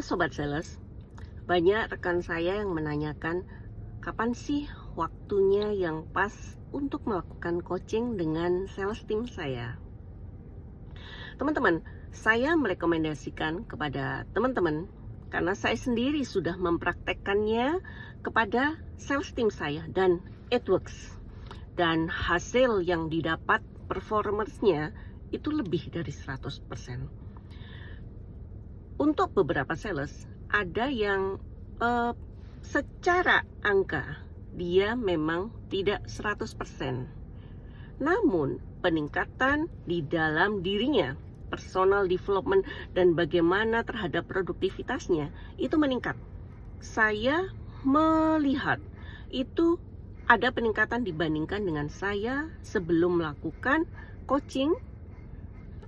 Sobat Sales, banyak rekan saya yang menanyakan kapan sih waktunya yang pas untuk melakukan coaching dengan sales team saya. Teman-teman, saya merekomendasikan kepada teman-teman karena saya sendiri sudah mempraktekkannya kepada sales team saya dan it works. Dan hasil yang didapat performance-nya itu lebih dari 100%. Untuk beberapa sales, ada yang secara angka dia memang tidak 100%. Namun, peningkatan di dalam dirinya, personal development dan bagaimana terhadap produktivitasnya itu meningkat. Saya melihat itu ada peningkatan dibandingkan dengan saya sebelum melakukan coaching.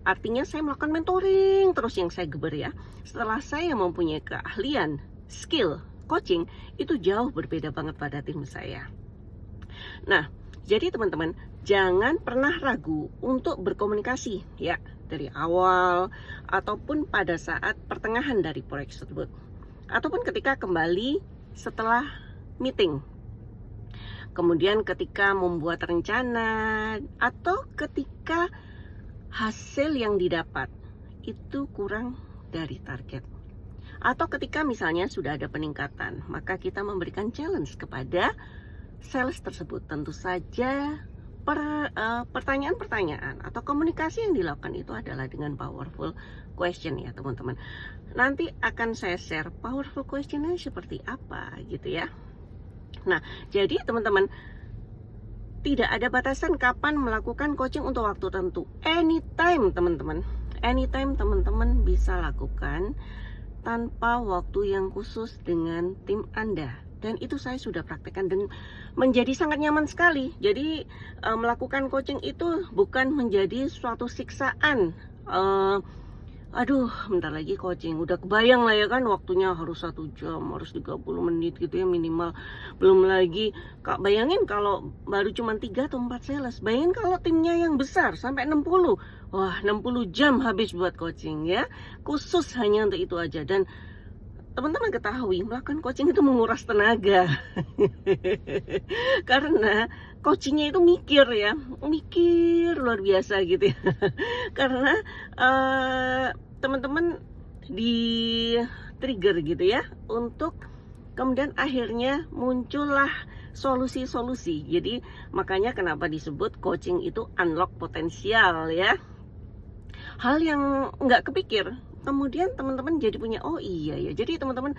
Artinya saya melakukan mentoring terus yang saya geber ya. Setelah saya mempunyai keahlian, skill, coaching, itu jauh berbeda banget pada tim saya. Nah, jadi teman-teman, jangan pernah ragu untuk berkomunikasi ya, dari awal ataupun pada saat pertengahan dari proyek tersebut. Ataupun ketika kembali setelah meeting. Kemudian ketika membuat rencana atau ketika hasil yang didapat itu kurang dari target, atau ketika misalnya sudah ada peningkatan, maka kita memberikan challenge kepada sales tersebut. Tentu saja pertanyaan-pertanyaan atau komunikasi yang dilakukan itu adalah dengan powerful question ya teman-teman. Nanti akan saya share powerful questionnya seperti apa gitu ya. Nah, jadi teman-teman, tidak ada batasan kapan melakukan coaching untuk waktu tertentu. Anytime teman-teman. Anytime teman-teman bisa lakukan tanpa waktu yang khusus dengan tim Anda. Dan itu saya sudah praktekkan dan menjadi sangat nyaman sekali. Jadi melakukan coaching itu bukan menjadi suatu siksaan. Aduh, bentar lagi coaching, udah kebayang lah ya kan, waktunya harus 1 jam, harus 30 menit gitu ya minimal. Belum lagi, Kak, bayangin kalau baru cuma 3 atau 4 sales. Bayangin kalau timnya yang besar sampai 60. Wah, 60 jam habis buat coaching ya. Khusus hanya untuk itu aja. Dan teman-teman ketahui, melakukan coaching itu menguras tenaga. Karena coachingnya itu mikir ya, mikir luar biasa gitu ya. Karena teman-teman di trigger gitu ya, untuk kemudian akhirnya muncullah solusi-solusi. Jadi makanya kenapa disebut coaching itu unlock potensial ya. Hal yang nggak kepikir, kemudian teman-teman jadi punya, oh iya ya. Jadi teman-teman,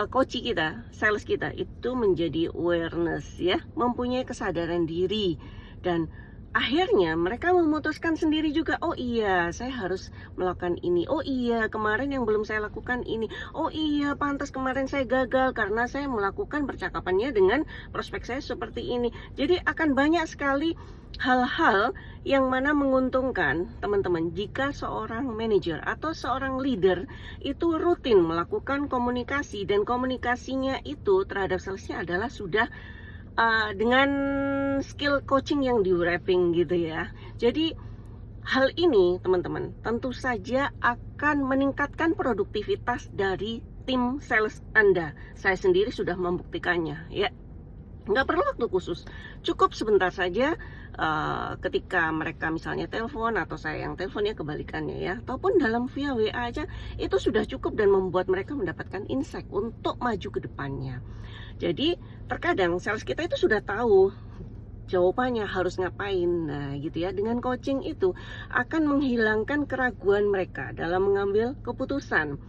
coach kita, sales kita itu menjadi awareness ya, mempunyai kesadaran diri. Dan akhirnya mereka memutuskan sendiri juga, oh iya saya harus melakukan ini, oh iya kemarin yang belum saya lakukan ini, oh iya pantas kemarin saya gagal karena saya melakukan percakapannya dengan prospek saya seperti ini. Jadi akan banyak sekali hal-hal yang mana menguntungkan teman-teman jika seorang manajer atau seorang leader itu rutin melakukan komunikasi, dan komunikasinya itu terhadap salesnya adalah sudah dengan skill coaching yang di wrapping gitu ya. Jadi hal ini teman-teman tentu saja akan meningkatkan produktivitas dari tim sales Anda. Saya sendiri sudah membuktikannya ya. Nggak perlu waktu khusus, cukup sebentar saja ketika mereka misalnya telepon atau saya yang telepon ya, kebalikannya ya, ataupun dalam via WA aja itu sudah cukup dan membuat mereka mendapatkan insight untuk maju ke depannya. Jadi terkadang sales kita itu sudah tahu jawabannya harus ngapain. Nah gitu ya, dengan coaching itu akan menghilangkan keraguan mereka dalam mengambil keputusan.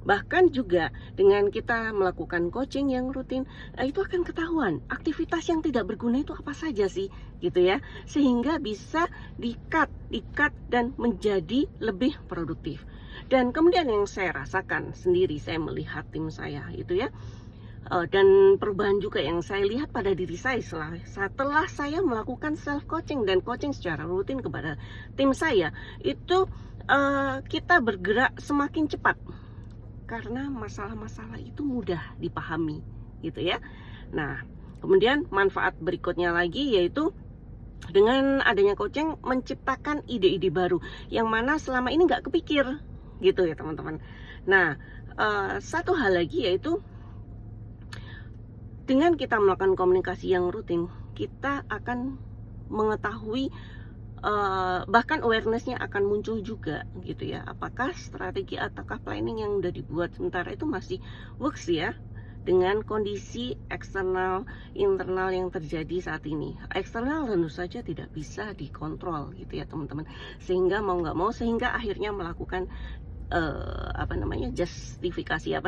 Bahkan juga dengan kita melakukan coaching yang rutin, itu akan ketahuan aktivitas yang tidak berguna itu apa saja sih gitu ya, sehingga bisa di-cut dan menjadi lebih produktif. Dan kemudian yang saya rasakan sendiri, saya melihat tim saya itu ya, dan perubahan juga yang saya lihat pada diri saya setelah saya melakukan self coaching dan coaching secara rutin kepada tim saya, itu kita bergerak semakin cepat karena masalah-masalah itu mudah dipahami gitu ya. Nah kemudian manfaat berikutnya lagi yaitu dengan adanya coaching menciptakan ide-ide baru yang mana selama ini nggak kepikir gitu ya teman-teman. Nah, satu hal lagi yaitu dengan kita melakukan komunikasi yang rutin, kita akan mengetahui, bahkan awareness-nya akan muncul juga gitu ya. Apakah strategi ataukah planning yang udah dibuat sementara itu masih works ya dengan kondisi eksternal, internal yang terjadi saat ini. Eksternal tentu saja tidak bisa dikontrol gitu ya teman-teman. Sehingga mau nggak mau, sehingga akhirnya melakukan justifikasi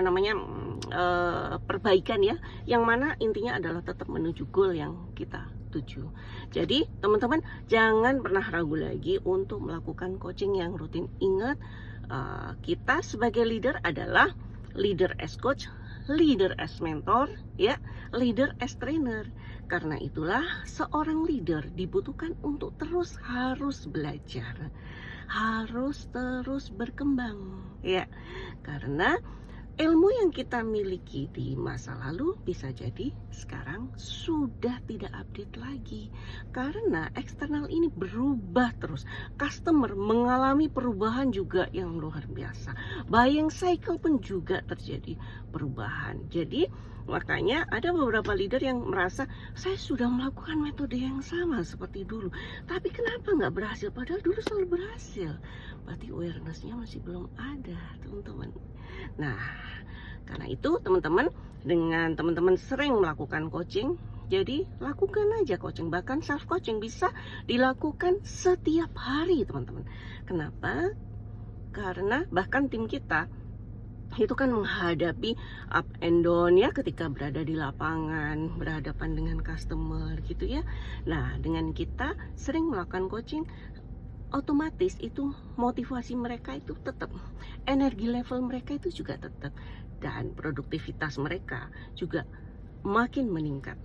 perbaikan ya, yang mana intinya adalah tetap menuju goal yang kita tuju. Jadi teman-teman jangan pernah ragu lagi untuk melakukan coaching yang rutin. Ingat, kita sebagai leader adalah leader as coach, leader as mentor, ya, leader as trainer. Karena itulah seorang leader dibutuhkan untuk terus harus belajar, harus terus berkembang, ya. Karena ilmu yang kita miliki di masa lalu bisa jadi sekarang sudah tidak update lagi. Karena eksternal ini berubah terus. Customer mengalami perubahan juga yang luar biasa. Buying cycle pun juga terjadi perubahan. Jadi makanya ada beberapa leader yang merasa saya sudah melakukan metode yang sama seperti dulu, tapi kenapa nggak berhasil? Padahal dulu selalu berhasil. Berarti awareness-nya masih belum ada, teman-teman. Nah, karena itu teman-teman, dengan teman-teman sering melakukan coaching, jadi lakukan aja coaching. Bahkan self coaching bisa dilakukan setiap hari teman-teman. Kenapa? Karena bahkan tim kita itu kan menghadapi up and down ya ketika berada di lapangan, berhadapan dengan customer gitu ya. Nah, dengan kita sering melakukan coaching, otomatis itu motivasi mereka itu tetap, energi level mereka itu juga tetap, dan produktivitas mereka juga makin meningkat.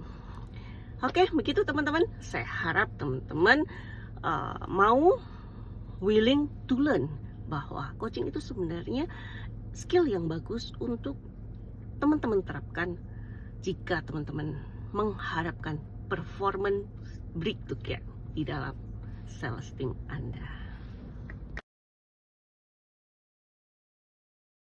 Oke, begitu teman-teman. Saya harap teman-teman mau willing to learn bahwa coaching itu sebenarnya skill yang bagus untuk teman-teman terapkan jika teman-teman mengharapkan performance breakthrough di dalam sales team Anda.